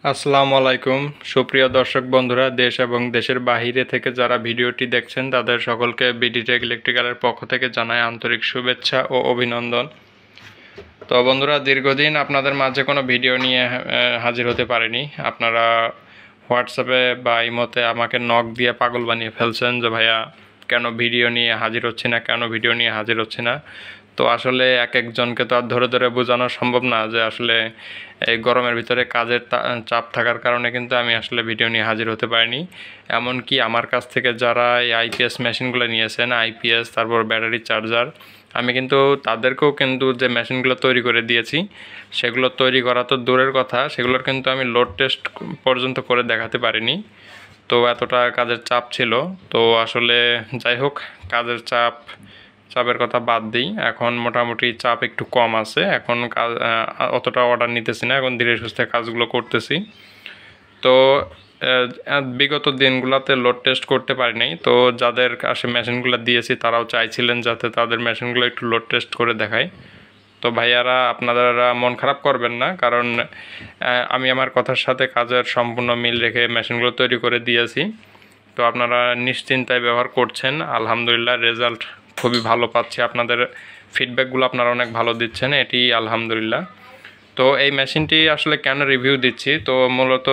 আসসালামু আলাইকুম সুপ্রিয় দর্শক বন্ধুরা, দেশ এবং দেশের বাহিরে থেকে যারা ভিডিওটি দেখছেন তাদের সকলকে বিডিটেক ইলেকট্রিক্যালের পক্ষ থেকে জানাই আন্তরিক শুভেচ্ছা ও অভিনন্দন। তো বন্ধুরা, দীর্ঘদিন আপনাদের মাঝে কোনো ভিডিও নিয়ে হাজির হতে পারিনি। আপনারা হোয়াটসঅ্যাপে বা ইমোতে আমাকে নক দিয়ে পাগল বানিয়ে ফেলছেন যে ভাইয়া কেন ভিডিও নিয়ে হাজির হচ্ছে না, কেন ভিডিও নিয়ে হাজির হচ্ছে না। তো আসলে এক একজনকে তো আর ধরে ধরে বোঝানো সম্ভব না যে আসলে এই গরমের ভিতরে কাজের চাপ থাকার কারণে কিন্তু আমি আসলে ভিডিও নিয়ে হাজির হতে পারিনি। এমনকি আমার কাছ থেকে যারা এই আইপিএস মেশিনগুলো নিয়েছেন, আইপিএস তারপর ব্যাটারি চার্জার, আমি কিন্তু তাদেরকেও কিন্তু যে মেশিনগুলো তৈরি করে দিয়েছি সেগুলো তৈরি করা তো দূরের কথা, সেগুলোর কিন্তু আমি লোড টেস্ট পর্যন্ত করে দেখাতে পারিনি। তো এতটা কাজের চাপ ছিল। তো আসলে যাই হোক, কাজের চাপের কথা বাদ দিই, এখন মোটামুটি চাপ একটু কম আছে। এখন কাজ অতটা অর্ডার নিতেছি না, এখন ধীরে সুস্থে কাজগুলো করতেছি। তো বিগত দিনগুলোতে লোড টেস্ট করতে পারি নাই। তো যাদের কাছে মেশিনগুলো দিয়েছি তারাও চাইছিলেন যাতে তাদের মেশিনগুলো একটু লোড টেস্ট করে দেখায়। তো ভাইয়ারা, আপনারা মন খারাপ করবেন না, কারণ আমি আমার কথার সাথে কাজের সম্পূর্ণ মিল রেখে মেশিনগুলো তৈরি করে দিয়েছি। তো আপনারা নিশ্চিন্তায় ব্যবহার করছেন, আলহামদুলিল্লাহ রেজাল্ট খুবই ভালো পাচ্ছি। আপনাদের ফিডব্যাকগুলো আপনারা অনেক ভালো দিচ্ছেন, এটি আলহামদুলিল্লাহ। তো এই মেশিনটি আসলে কেন রিভিউ দিচ্ছি, তো মূলত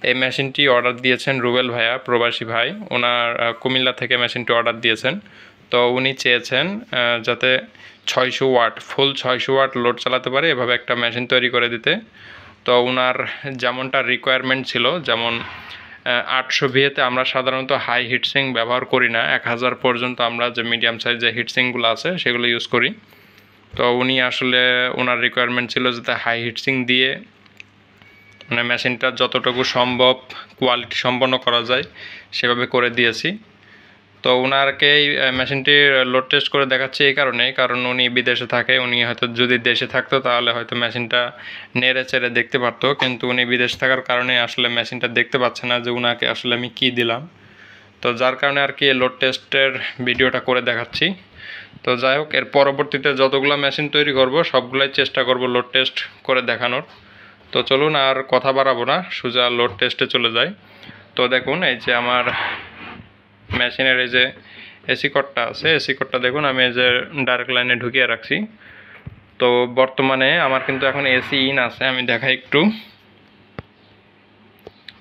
এই মেশিনটি অর্ডার দিয়েছেন রুবেল ভাইয়া, প্রবাসী ভাই। ওনার কুমিল্লা থেকে মেশিনটি অর্ডার দিয়েছেন। তো উনি চেয়েছেন যাতে 600 ওয়াট, ফুল 600 ওয়াট লোড চালাতে পারে এভাবে একটা মেশিন তৈরি করে দিতে। তো ওনার যেমনটা রিকোয়ারমেন্ট ছিল, যেমন 800 ভিএতে আমরা সাধারণত হাই হিটসিং ব্যবহার করি না, 1000 পর্যন্ত আমরা যে মিডিয়াম সাইজের হিটসিংগুলো আছে সেগুলো ইউজ করি। তো উনি আসলে ওনার রিকোয়ারমেন্ট ছিল যাতে হাই হিটসিং দিয়ে মানে মেশিনটা যতটুকু সম্ভব কোয়ালিটি সম্পন্ন করা যায় সেভাবে করে দিয়েছি। তো ওনারকে এই মেশিনটি লোড টেস্ট করে দেখাচ্ছে এই কারণ উনি বিদেশে থাকে। উনি হয়তো যদি দেশে থাকতো তাহলে হয়তো মেশিনটা নেড়ে চেড়ে দেখতে পারতো, কিন্তু উনি বিদেশ থাকার কারণে আসলে মেশিনটা দেখতে পাচ্ছে না যে ওনাকে আসলে আমি কি দিলাম। তো যার কারণে আর কি লোড টেস্টের ভিডিওটা করে দেখাচ্ছি। তো যাই হোক, এর পরবর্তীতে যতগুলো মেশিন তৈরি করব সবগুলাই চেষ্টা করব লোড টেস্ট করে দেখানোর। তো চলুন আর কথা বাড়াবো না, সোজা লোড টেস্টে চলে যাই। তো দেখুন, এই যে আমার মেশিনের এই যে এসি কর্ডটা আছে, এসি কর্ডটা দেখুন আমি এই যে ডাইরেক্ট লাইনে ঢুকিয়ে রাখছি। তো বর্তমানে আমার কিন্তু এখন এসি ইন আছে, আমি দেখাই একটু।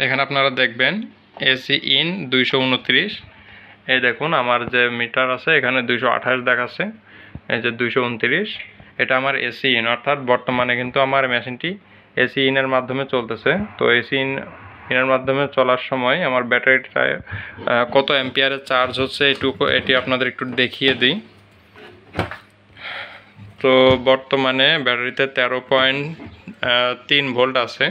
এখানে আপনারা দেখবেন এসি ইন 229। এই দেখুন আমার যে মিটার আছে এখানে 228 দেখাচ্ছে, এই যে 229, এটা আমার এসি ইন, অর্থাৎ বর্তমানে কিন্তু আমার মেশিনটি এসি ইনের মাধ্যমে চলতেছে। তো এসি ইনের মাধ্যমে চলার সময় আমার ব্যাটারিটা কত অ্যাম্পিয়ারে চার্জ হচ্ছে এটি আপনাদের একটু দেখিয়ে দিই। তো বর্তমানে ব্যাটারিতে 13.3 ভোল্ট আছে।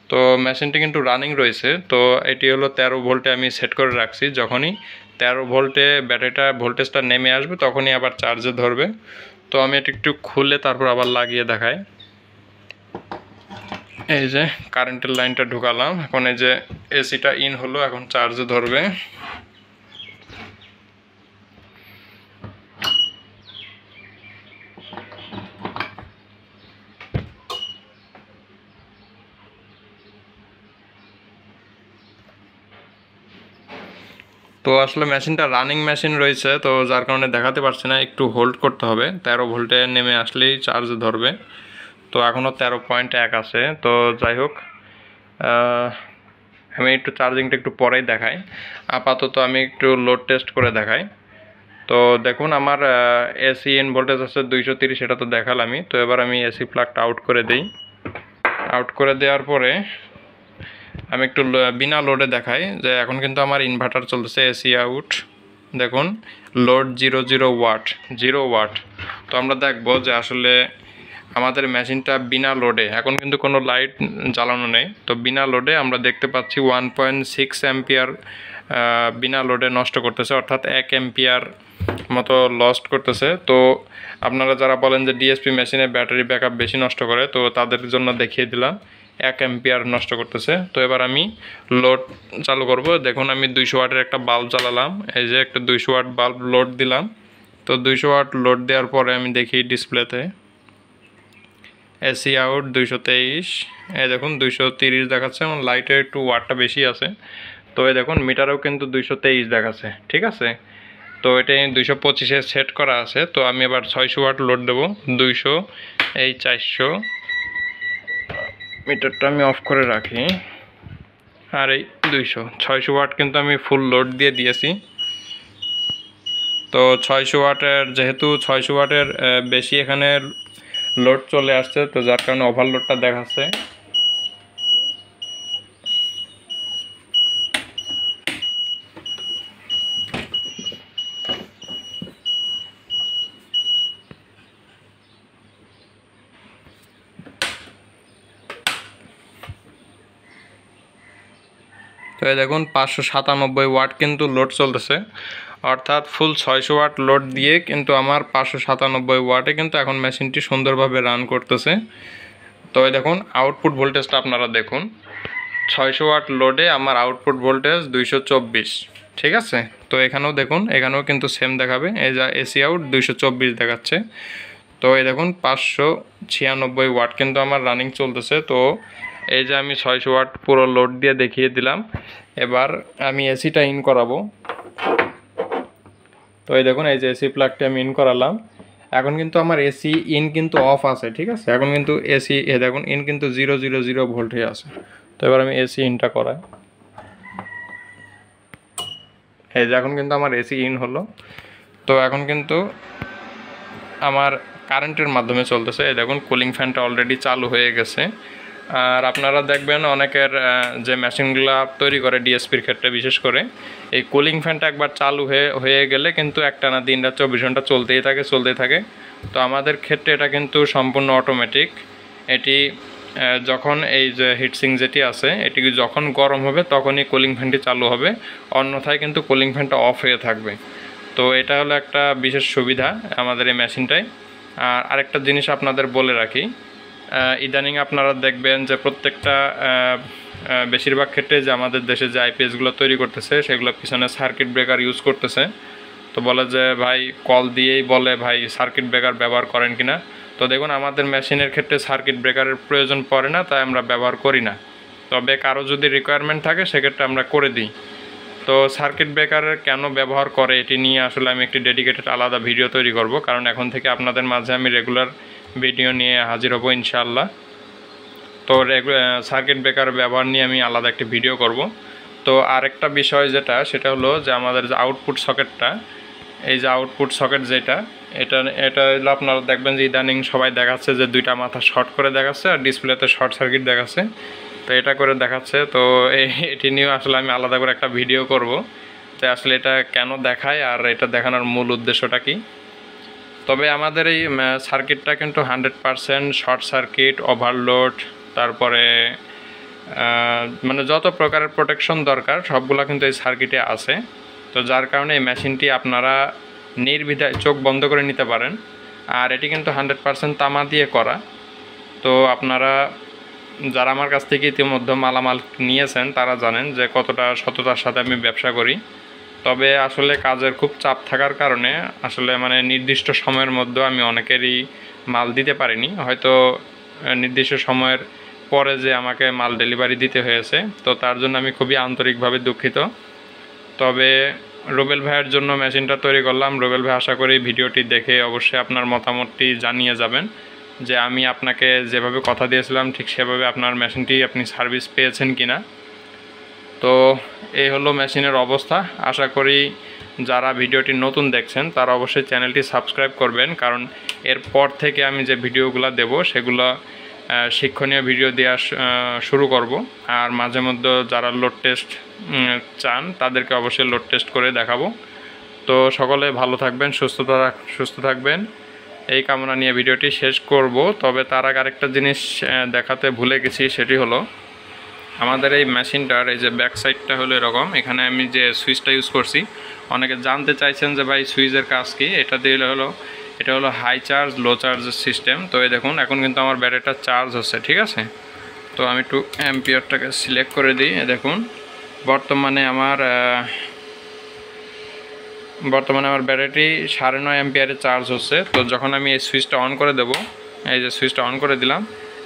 তো মেশিনটি কিন্তু রানিং রয়েছে। তো এটি হলো 13 ভোল্টে আমি সেট করে রাখছি। যখনই 13 ভোল্টে ব্যাটারিটা ভোল্টেজটা নেমে আসবে তখনই আবার চার্জে ধরবে। তো আমি এটি একটু খুলে তারপর আবার লাগিয়ে দেখাই। এই যে কারেন্টের লাইনটা ঢুকালাম, এখন এই যে এসিটা ইন হলো, এখন চার্জে ধরবে। তো আসলে মেশিনটা রানিং মেশিন রয়েছে, তো যার কারণে দেখাতে পারছি না, একটু হোল্ড করতে হবে। 13 ভোল্টে নেমে আসলেই চার্জ ধরবে। তো এখনও 13.1 আছে। তো যাই হোক, আমি একটু চার্জিংটা একটু পরেই দেখাই। আপাতত আমি একটু লোড টেস্ট করে দেখাই। তো দেখুন আমার এসি ইন ভোল্টেজ আছে 230, এটা তো দেখালামই। তো এবার আমি এসি প্লাগটা আউট করে দিই। আউট করে দেওয়ার পরে আমি একটু বিনা লোডে দেখাই যে এখন কিন্তু আমার ইনভার্টার চলতেছে এসি আউট। দেখুন লোড 0 ওয়াট। তো আমরা দেখবো যে আসলে আমাদের মেশিনটা বিনা লোডে, এখন কিন্তু কোনো লাইট জ্বালানো নেই, তো বিনা লোডে আমরা দেখতে পাচ্ছি 1.6 অ্যাম্পিয়ার বিনা লোডে নষ্ট করতেছে, অর্থাৎ 1 অ্যাম্পিয়ার মতো লস্ট করতেছে। তো আপনারা যারা বলেন যে ডিএসপি মেশিনে ব্যাটারি ব্যাকআপ বেশি নষ্ট করে, তো তাদের জন্য দেখিয়ে দিলাম 1 অ্যাম্পিয়ার নষ্ট করতেছে। তো এবার আমি লোড চালু করব। দেখুন আমি 200 ওয়াটের একটা বাল্ব জ্বালালাম, এই যে একটা 200 ওয়াট বাল্ব লোড দিলাম। তো 200 ওয়াট লোড দেওয়ার পরে আমি দেখি ডিসপ্লেতে এসি আউট 223, এই দেখুন 230 দেখাচ্ছে, এবং লাইটের একটু ওয়াটটা বেশি আছে। তো এই দেখুন মিটারেও কিন্তু 223 দেখাচ্ছে, ঠিক আছে। তো এটা 225-এ সেট করা আছে। তো আমি এবার 600 ওয়াট লোড দেবো। 200, এই 400, মিটারটা আমি অফ করে রাখি। আর এই 600 ওয়াট কিন্তু আমি ফুল লোড দিয়ে দিয়েছি। তো 600 ওয়াটের, যেহেতু 600 ওয়াটের বেশি এখানে লোড চলে আসছে, তো যার কারণে ওভারলোডটা দেখাচ্ছে। তো এই দেখুন 597 ওয়াট কিন্তু লোড চলতেছে, অর্থাৎ ফুল 600 ওয়াট লোড দিয়ে কিন্তু আমার 597 ওয়াটে কিন্তু এখন মেশিনটি সুন্দরভাবে রান করতেছে। তো এই দেখুন আউটপুট ভোল্টেজটা আপনারা দেখুন, 600 ওয়াট লোডে আমার আউটপুট ভোল্টেজ 224, ঠিক আছে। তো এখানেও দেখুন, এখানেও কিন্তু সেম দেখাবে, এই যা এসি আউট 224 দেখাচ্ছে। তো এই দেখুন 596 ওয়াট কিন্তু আমার রানিং চলতেছে। তো এই যে আমি 600 ওয়াট পুরো লোড দিয়ে দেখিয়ে দিলাম। এবার আমি এসিটা ইন করাবো। তো এই দেখুন, এই যে এসি প্লাগটি আমি ইন করালাম। এখন কিন্তু আমার এসি ইন কিন্তু অফ আছে, ঠিক আছে। এখন কিন্তু এসি দেখুন ইন কিন্তু 000 ভোল্ট হয়ে আছে। তো এবার আমি এসি ইনটা করাই। এই যে এখন কিন্তু আমার এসি ইন হলো। তো এখন কিন্তু আমার কারেন্টের মাধ্যমে চলতেছে। এই দেখুন কুলিং ফ্যানটা অলরেডি চালু হয়ে গেছে। আর আপনারা দেখবেন অনেকের যে মেশিনগুলো তৈরি করে ডিএসপির ক্ষেত্রে বিশেষ করে, এই কুলিং ফ্যানটা একবার চালু হয়ে গেলে কিন্তু একটানা দিন রাত 24 ঘন্টা চলতেই থাকে। তো আমাদের ক্ষেত্রে এটা কিন্তু সম্পূর্ণ অটোমেটিক। এটি যখন এই যে হিটসিং যেটি আছে, এটি যখন গরম হবে তখনই কুলিং ফ্যানটি চালু হবে, অন্যথায় কিন্তু কুলিং ফ্যানটা অফ হয়ে থাকবে। তো এটা হলো একটা বিশেষ সুবিধা আমাদের এই মেশিনটায়। আর আরেকটা জিনিস আপনাদের বলে রাখি, ইদানিং আপনারা দেখবেন যে প্রত্যেকটা বেশিরভাগ ক্ষেত্রে যে আমাদের দেশে যে আইপিএসগুলো তৈরি করতেছে, সেগুলো পিছনে সার্কিট ব্রেকার ইউজ করতেছে। তো বলে যে ভাই কল দিয়েই বলে ভাই সার্কিট ব্রেকার ব্যবহার করেন কিনা। তো দেখুন আমাদের মেশিনের ক্ষেত্রে সার্কিট ব্রেকারের প্রয়োজন পড়ে না, তাই আমরা ব্যবহার করি না। তবে কারো যদি রিকোয়ারমেন্ট থাকে সেক্ষেত্রে আমরা করে দিই। তো সার্কিট ব্রেকারের কেন ব্যবহার করে এটি নিয়ে আসলে আমি একটি ডেডিকেটেড আলাদা ভিডিও তৈরি করব, কারণ এখন থেকে আপনাদের মাঝে আমি রেগুলার ভিডিও নিয়ে হাজির হব ইনশাআল্লাহ। তো সার্কিট ব্রেকার ব্যবহার নিয়ে আমি আলাদা একটি ভিডিও করব। তো আরেকটা বিষয় যেটা, সেটা হলো যে আমাদের যে আউটপুট সকেটটা, এই যে আউটপুট সকেট যেটা, এটা হলো আপনারা দেখবেন যে ইদানিং সবাই দেখাচ্ছে যে দুইটা মাথা শর্ট করে দেখাচ্ছে আর ডিসপ্লেতে শর্ট সার্কিট দেখাচ্ছে। তো এটা করে দেখাচ্ছে। তো এটি নিয়েও আসলে আমি আলাদা করে একটা ভিডিও করব যে আসলে এটা কেন দেখায় আর এটা দেখানোর মূল উদ্দেশ্যটা কি। তবে আমাদের এই সার্কিটটা কিন্তু 100% শর্ট সার্কিট, ওভারলোড, তারপরে মানে যত প্রকারের প্রোটেকশন দরকার সবগুলো কিন্তু এই সার্কিটে আছে। তো যার কারণে এই মেশিনটি আপনারা নির্দ্বিধায় চোখ বন্ধ করে নিতে পারেন। আর এটি কিন্তু 100% তামা দিয়ে করা। তো আপনারা যারা আমার কাছ থেকে ইতিমধ্যে মালামাল নিয়েছেন তারা জানেন যে কতটা সততার সাথে আমি ব্যবসা করি। তবে আসলে কাজের খুব চাপ থাকার কারণে আসলে মানে নির্দিষ্ট সময়ের মধ্যে আমি অনেকেরই মাল দিতে পারিনি, হয়তো নির্দিষ্ট সময়ের পরে যে আমাকে মাল ডেলিভারি দিতে হয়েছে। তো তার জন্য আমি খুবই আন্তরিকভাবে দুঃখিত। তবে রুবেল ভাইয়ের জন্য মেশিনটা তৈরি করলাম। রুবেল ভাই আশা করি ভিডিওটি দেখে অবশ্যই আপনার মতামতটি জানিয়ে যাবেন যে আমি আপনাকে যেভাবে কথা দিয়েছিলাম ঠিক সেভাবে আপনার মেশিনটি আপনি সার্ভিস পেয়েছেন কিনা। তো এই হলো মেশিনের অবস্থা। আশা করি যারা ভিডিওটি নতুন দেখছেন তারা অবশ্যই চ্যানেলটি সাবস্ক্রাইব করবেন, কারণ এরপর থেকে আমি যে ভিডিওগুলো দেব সেগুলো শিক্ষণীয় ভিডিও দেওয়া শুরু করব। আর মাঝে মধ্যে যারা লোড টেস্ট চান তাদেরকে অবশ্যই লোড টেস্ট করে দেখাবো। তো সকলে ভালো থাকবেন, সুস্থ থাকবেন, এই কামনা নিয়ে ভিডিওটি শেষ করব। তবে তার আগে আরেকটা জিনিস দেখাতে ভুলে গেছি, সেটি হলো আমাদের এই মেশিনটার এই যে ব্যাক সাইডটা হলো এরকম। এখানে আমি যে সুইচটা ইউজ করছি, অনেকে জানতে চাইছেন যে ভাই সুইচের কাজ কি। এটা হলো হাই চার্জ লো চার্জের সিস্টেম। তো এই দেখুন এখন কিন্তু আমার ব্যাটারিটা চার্জ হচ্ছে, ঠিক আছে। তো আমি একটু অ্যাম্পিয়ারটাকে সিলেক্ট করে দিই। দেখুন বর্তমানে আমার ব্যাটারিটি 9.5 অ্যাম্পিয়ারে চার্জ হচ্ছে। তো যখন আমি এই সুইচটা অন করে দেব এই যে সুইচটা অন করে দিলাম।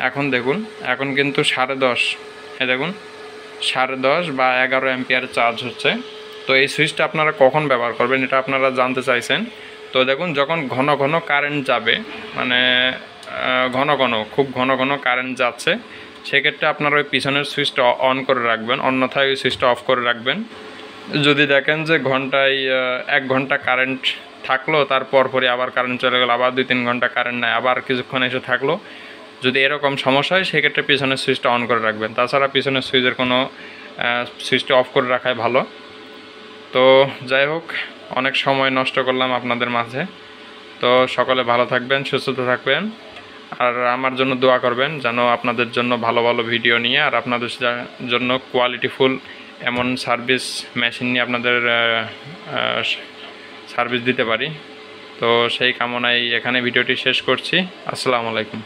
এখন দেখুন, এখন কিন্তু 10:30, এই দেখুন 10:30 বা 11 অ্যাম্পিয়ার চার্জ হচ্ছে। তো এই সুইচটা আপনারা কখন ব্যবহার করবেন এটা আপনারা জানতে চাইছেন। তো দেখুন, যখন ঘন ঘন কারেন্ট যাবে, মানে খুব ঘন ঘন কারেন্ট যাচ্ছে, সেক্ষেত্রে আপনারা ওই পিছনের সুইচটা অন করে রাখবেন, অন্যথায় ওই সুইচটা অফ করে রাখবেন। যদি দেখেন যে ঘন্টায় 1 ঘন্টা কারেন্ট থাকলো, তারপর পরে আবার কারেন্ট চলে গেল, আবার 2-3 ঘন্টা কারেন্ট নাই, আবার কিছুক্ষণ এসে থাকলো, যদি এরকম সমস্যা হয় সেক্ষেত্রে পিছনের সুইচটা অন করে রাখবেন। তাছাড়া পিছনের সুইচের কোনো সুইচটা অফ করে রাখাই ভালো। তো যাই হোক, অনেক সময় নষ্ট করলাম আপনাদের মাঝে। তো সকলে ভালো থাকবেন, সুস্থ থাকবেন, আর আমার জন্য দোয়া করবেন যেন আপনাদের জন্য ভালো ভালো ভিডিও নিয়ে আর আপনাদের জন্য কোয়ালিটিফুল এমন সার্ভিস মেশিন নিয়ে আপনাদের সার্ভিস দিতে পারি। তো সেই কামনায় এখানে ভিডিওটি শেষ করছি। আসসালামু আলাইকুম।